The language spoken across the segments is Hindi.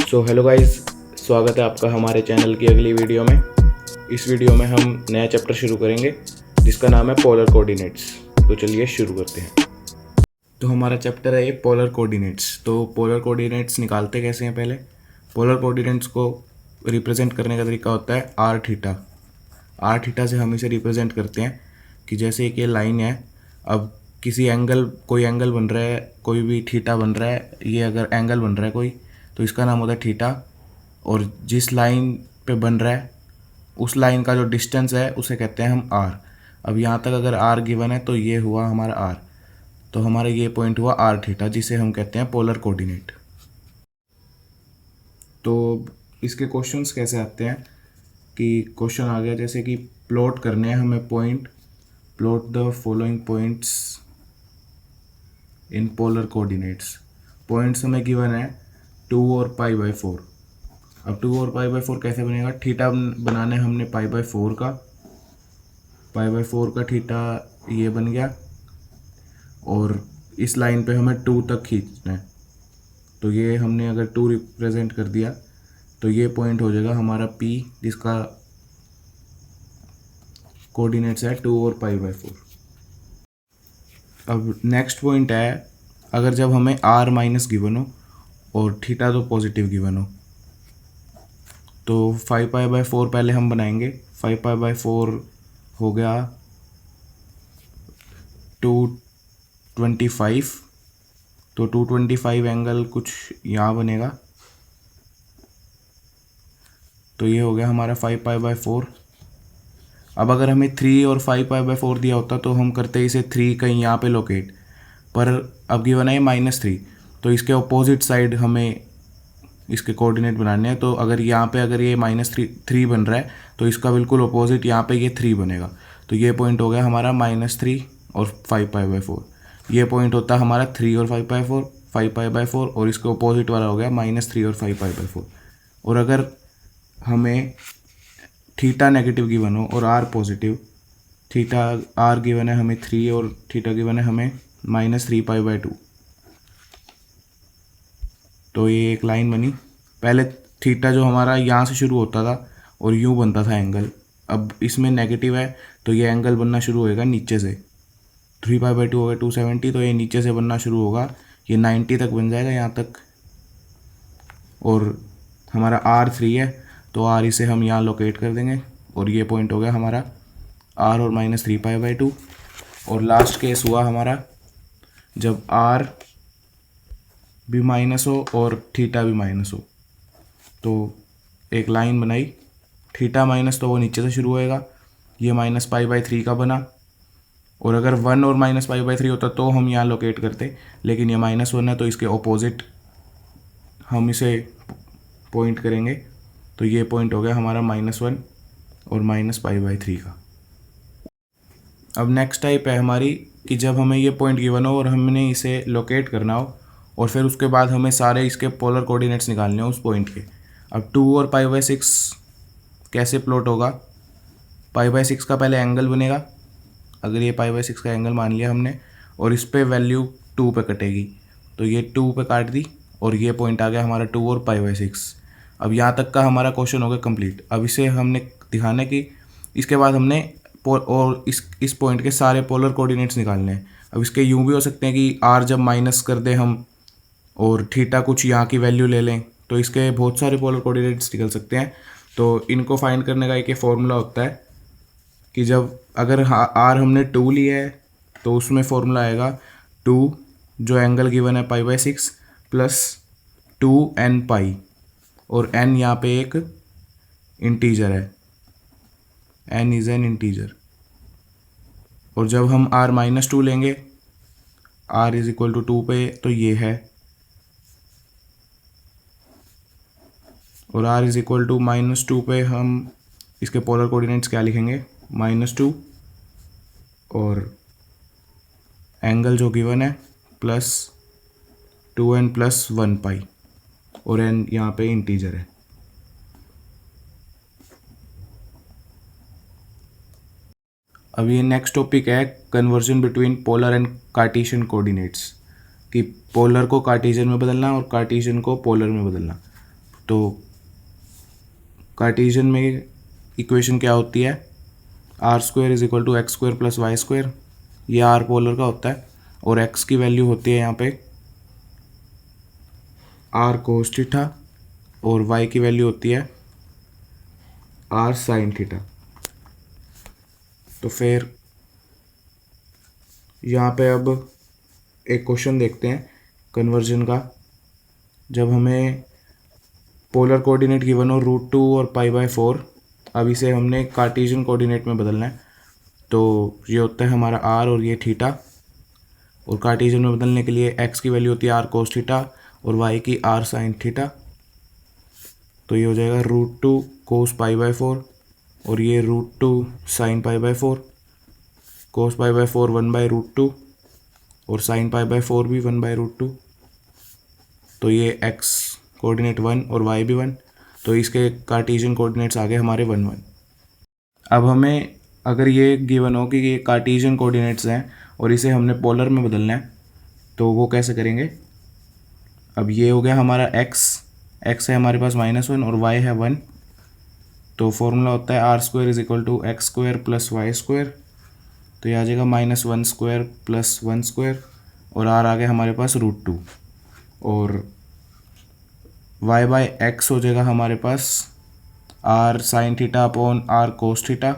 सो हेलो गाइस, स्वागत है आपका हमारे चैनल की अगली वीडियो में। इस वीडियो में हम नया चैप्टर शुरू करेंगे जिसका नाम है पोलर कोऑर्डिनेट्स। तो चलिए शुरू करते हैं। तो हमारा चैप्टर है ये पोलर कोऑर्डिनेट्स। तो पोलर कोऑर्डिनेट्स निकालते कैसे हैं? पहले पोलर कोऑर्डिनेट्स को रिप्रेजेंट करने का तरीका होता है आर थीटा। आर थीटा से हम इसे रिप्रेजेंट करते हैं कि जैसे एक ये लाइन है, अब कोई एंगल बन रहा है, कोई भी थीटा बन रहा है, ये अगर एंगल बन रहा है कोई, तो इसका नाम होता है थीटा। और जिस लाइन पे बन रहा है उस लाइन का जो डिस्टेंस है उसे कहते हैं हम आर। अब यहाँ तक अगर आर गिवन है तो ये हुआ हमारा आर, तो हमारा ये पॉइंट हुआ आर थीटा, जिसे हम कहते हैं पोलर कोऑर्डिनेट। तो इसके क्वेश्चंस कैसे आते हैं कि क्वेश्चन आ गया जैसे कि प्लॉट करने हैं हमें point, plot the following points in polar coordinates. Points हमें गिवन है 2 और π/4। अब 2 और π/4 कैसे बनेगा? थीटा बनाने हमने π/4 का, π/4 का थीटा ये बन गया, और इस लाइन पे हमें 2 तक खींचना है, तो ये हमने अगर 2 रिप्रेजेंट कर दिया तो ये पॉइंट हो जाएगा हमारा P, जिसका कोऑर्डिनेट्स है 2 और π/4। अब नेक्स्ट पॉइंट है, अगर जब हमें r माइनस गिवन हो और थीटा तो पॉजिटिव गिवन हो, तो 5π/4 पहले हम बनाएंगे। 5π/4 हो गया 225, तो 225 एंगल कुछ यहाँ बनेगा, तो ये हो गया हमारा 5π/4। अब अगर हमें 3 और 5π/4 दिया होता तो हम करते इसे 3 कहीं यहाँ पे लोकेट, पर अब गिवन है -3, तो इसके अपोजिट साइड हमें इसके कोऑर्डिनेट बनाने हैं। तो अगर यहाँ पे अगर ये -3 बन रहा है तो इसका बिल्कुल अपोजिट यहाँ पे ये 3 बनेगा, तो ये पॉइंट हो गया हमारा -3 और 5π/4। ये पॉइंट होता है हमारा 3 और 5π/4, और इसके अपोजिट वाला हो गया -3 और 5π/4। और अगर हमें थीटा नेगेटिव गिवन हो और r positive, theta r given है हमें 3 और थीटा गिवन है हमें -3π/2, तो ये एक लाइन बनी। पहले थीटा जो हमारा यहाँ से शुरू होता था और यूँ बनता था एंगल, अब इसमें नेगेटिव है तो ये एंगल बनना शुरू होएगा नीचे से। 3π/2 हो गया 270, तो ये नीचे से बनना शुरू होगा, ये 90 तक बन जाएगा यहाँ तक। और हमारा R3 है तो R इसे हम यहाँ लोकेट कर देंगे, और ये पॉइंट हो गया हमारा R और -3π/2। और लास्ट केस हुआ हमारा जब R भी माइनस हो और थीटा भी माइनस हो, तो एक लाइन बनाई, थीटा माइनस तो वो नीचे से शुरू होएगा, ये -π/3 का बना। और अगर 1 और -π/3 होता तो हम यहाँ लोकेट करते, लेकिन ये -1 है तो इसके ऑपोजिट हम इसे पॉइंट करेंगे, तो ये पॉइंट हो गया हमारा -1 और -π/3 का। अब नेक्स्ट टाइप है हमारी कि जब हमें ये पॉइंट गिवन हो और हमने इसे लोकेट करना हो, और फिर उसके बाद हमें सारे इसके पोलर कोऑर्डिनेट्स निकालने हो उस पॉइंट के। अब 2 और π/6 कैसे प्लॉट होगा? π/6 का पहले एंगल बनेगा, अगर ये π/6 का एंगल मान लिया हमने, और इस पे वैल्यू 2 पे कटेगी, तो ये 2 पे काट दी, और ये पॉइंट आ गया हमारा 2 और π/6। अब यहाँ तक का हमारा क्वेश्चन हो गया कंप्लीट। अब इसे हमने दिखाना है कि इसके बाद हमने और इस पॉइंट के सारे पोलर कोऑर्डिनेट्स निकालने हैं। अब इसके यूँ भी हो सकते हैं कि आर जब माइनस कर दें हम और थीटा कुछ यहाँ की वैल्यू ले लें, तो इसके बहुत सारे पोलर कोऑर्डिनेट्स निकल सकते हैं। तो इनको फाइंड करने का एक फॉर्मूला होता है कि जब अगर आर हमने 2 लिया है तो उसमें फॉर्मूला आएगा 2 जो एंगल गिवन है π/6 प्लस 2nπ, और n यहाँ पे एक इंटीजर है, n इज़ एन इंटीजर। और जब हम r -2 लेंगे, r = 2 पे, तो ये है, और r = -2 पे हम इसके पोलर कोऑर्डिनेट्स क्या लिखेंगे? -2 और एंगल जो गिवन है प्लस 2n + 1π, और n यहाँ पे इंटीजर है। अब ये नेक्स्ट टॉपिक है conversion between polar and Cartesian coordinates, कि पोलर को कार्टेशियन में बदलना और कार्टेशियन को पोलर में बदलना। तो कार्टेशियन में इक्वेशन क्या होती है, r square is equal to x square plus y square, ये आर पोलर का होता है, और एक्स की वैल्यू होती है यहाँ पे आर कोस थीटा, और वाई की वैल्यू होती है आर साइन थीटा। तो फिर यहाँ पे अब एक क्वेश्चन देखते हैं कन्वर्जन का। जब हमें पोलर कोऑर्डिनेट गिवन हो √2 और π/4, अब इसे हमने कार्टेशियन कोऑर्डिनेट में बदलना है। तो ये होता है हमारा आर और ये थीटा, और कार्टेशियन में बदलने के लिए एक्स की वैल्यू होती है आर कोस थीटा और वाई की आर साइन थीटा। तो ये हो जाएगा √2 कोस π/4 और ये √2 साइन π/4। कोस π/4 1/√2 और साइन π/4 भी 1/√2। तो ये एक्स कोऑर्डिनेट 1 और वाई भी 1, तो इसके कार्टेशियन कोऑर्डिनेट्स आ गए हमारे 1 1। अब हमें अगर ये गिवन हो कि ये कार्टेशियन कोऑर्डिनेट्स हैं और इसे हमने पोलर में बदलना है, तो वो कैसे करेंगे। अब ये हो गया हमारा एक्स है हमारे पास -1 और वाई है 1। तो फॉर्मूला होता है r square is equal to x square plus y square. तो ये आ जाएगा -1 स्क्वायर प्लस 1 स्क्वायर, और आर आ गया हमारे पास √2, और y/x हो जाएगा हमारे पास r sine theta upon r cos theta,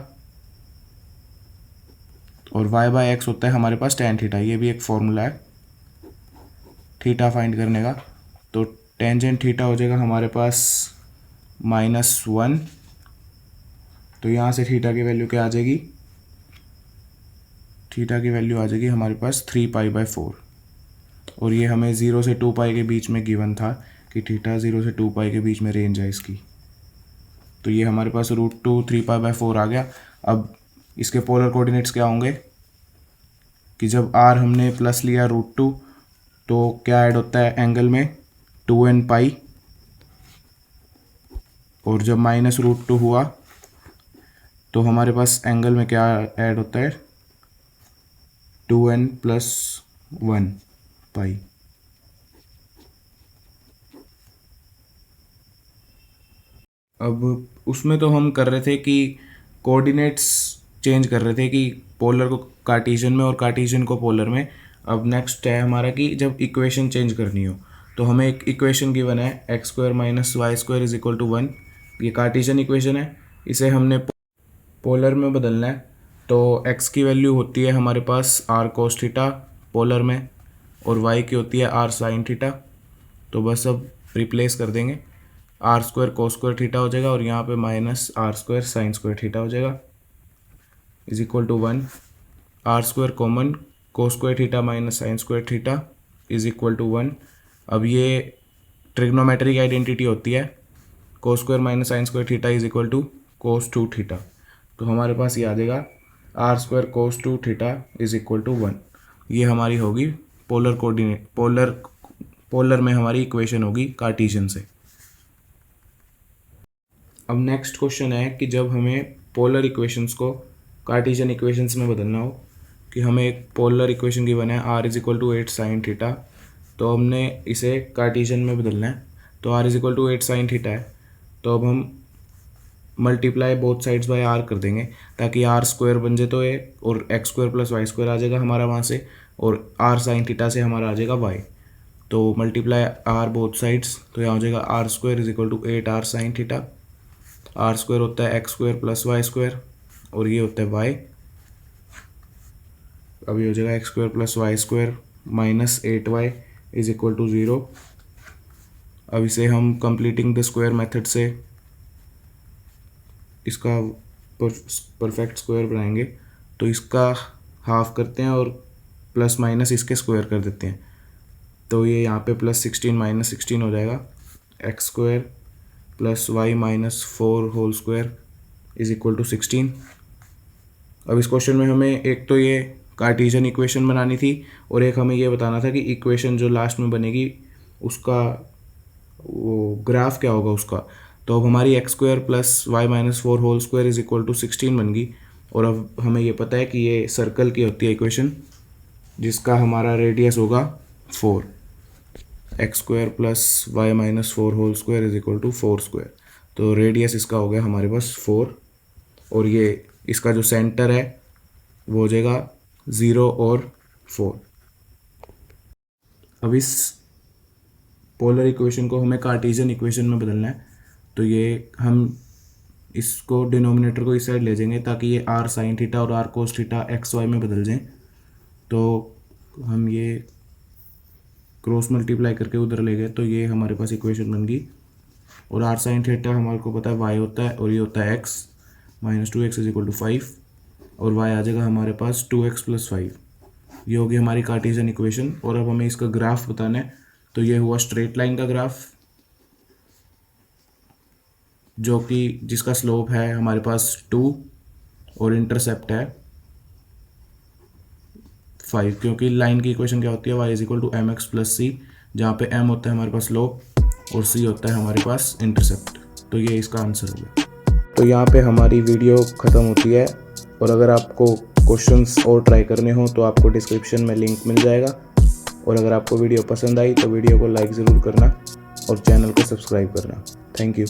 और y/x होता है हमारे पास tan थीटा। ये भी एक फॉर्मूला है थीटा फाइंड करने का। तो टेंजेंट थीटा हो जाएगा हमारे पास -1। तो यहाँ से थीटा की वैल्यू क्या आ जाएगी, थीटा की वैल्यू आ जाएगी हमारे पास 3π/4, और ये हमें 0 से 2π के बीच में गिवन था कि थीटा 0 से 2π के बीच में रेंज है इसकी। तो ये हमारे पास √2 3π/4 आ गया। अब इसके पोलर कोऑर्डिनेट्स क्या होंगे कि जब आर हमने प्लस लिया √2, तो क्या ऐड होता है एंगल में 2nπ, और जब -√2 हुआ तो हमारे पास एंगल में क्या ऐड होता है 2n + 1π। अब उसमें तो हम कर रहे थे कि कोऑर्डिनेट्स चेंज कर रहे थे कि पोलर को कार्टेशियन में और कार्टेशियन को पोलर में। अब नेक्स्ट है हमारा कि जब इक्वेशन चेंज करनी हो, तो हमें एक इक्वेशन गिवन है x² - y² = 1। ये कार्टेशियन इक्वेशन है, इसे हमने पोलर में बदलना है। तो x की वैल्यू होती है हमारे पास आर कोस थीटा पोलर में, और y की होती है आर साइन थीटा। तो बस अब रिप्लेस कर देंगे, r² cos² थीटा हो जाएगा, और यहाँ पे -r² sin² थीटा हो जाएगा = 1। r² common, cos² theta sin² theta = 1। अब ये ट्रिग्नोमेट्रिक आइडेंटिटी होती है, cos² sin² theta = cos2 theta. तो हमारे पास ये आ जाएगा r² cos2 थीटा = 1। ये हमारी होगी पोलर कोऑर्डिनेट, पोलर में हमारी इक्वेशन होगी कार्टेशियन से। अब नेक्स्ट क्वेश्चन है कि जब हमें पोलर इक्वेशंस को कार्टेशियन इक्वेशंस में बदलना हो, कि हमें एक पोलर इक्वेशन गिवन है r = 8 sin थीटा, तो हमने इसे कार्टेशियन में बदलना है। तो r = 8 sin थीटा है, तो अब हम multiply both sides by r कर देंगे ताकि r² बन जाए, तो ये और x² + y² आ जाएगा हमारा वहाँ से, और r sin थीटा से हमारा आ जाएगा y। तो मल्टीप्लाई r बोथ साइड्स, तो यहाँ हो जाएगा r² = 8r sin theta. r² होता है x² + y², और ये होता है y। अब ये हो जाएगा x² + y² - 8y = 0। अब इसे हम कंप्लीटिंग द स्क्वायर मेथड से इसका परफेक्ट स्क्वायर बनाएंगे। तो इसका हाफ करते हैं और प्लस माइनस इसके स्क्वायर कर देते हैं। तो ये यहाँ पे +16 - 16 हो जाएगा, x² + y - 4 होल स्क्वायर = 16। अब इस क्वेश्चन में हमें एक तो ये कार्टेशियन इक्वेशन बनानी थी, और एक हमें ये बताना था कि इक्वेशन जो लास्ट में बनेगी उसका वो ग्राफ क्या होगा उसका। तो अब हमारी x² + y - 4 होल स्क्वायर = 16 बन गई, और अब हमें ये पता है कि ये सर्कल की होती है इक्वेशन जिसका हमारा रेडियस होगा 4। X square plus y minus 4 whole square is equal to 4 square. तो रेडियस इसका हो गया हमारे पास 4, और ये इसका जो सेंटर है वो हो जाएगा 0 और 4। अब इस पोलर इक्वेशन को हमें कार्टेशियन इक्वेशन में बदलना है, तो ये हम इसको डिनोमिनेटर को इस साइड ले जाएंगे ताकि ये आर साइन थीटा और r cos theta x y में बदल जाएं। तो हम ये क्रॉस मल्टीप्लाई करके उधर ले गए, तो ये हमारे पास इक्वेशन बन गई। और आर साइन थीटा हमारे को पता है वाई होता है, और ये होता है x minus 2x is equal to 5, और वाई आ जाएगा हमारे पास 2x प्लस 5। ये होगी हमारी कार्टेशियन इक्वेशन। और अब हमें इसका ग्राफ बताना है, तो ये हुआ स्ट्रेट लाइन का ग्राफ, जो कि जिसका स्लोप है हमारे पास 2 और इंटरसेप्ट है 5, क्योंकि लाइन की इक्वेशन क्या होती है, y is equal to m x plus c, जहाँ पे m होता है हमारे पास स्लोप और c होता है हमारे पास इंटरसेप्ट। तो ये इसका आंसर हो गया। तो यहाँ पे हमारी वीडियो ख़त्म होती है, और अगर आपको क्वेश्चंस और ट्राई करने हो तो आपको डिस्क्रिप्शन में लिंक मिल जाएगा। और अगर आपको वीडियो पसंद आई तो वीडियो को लाइक ज़रूर करना और चैनल को सब्सक्राइब करना। Thank you.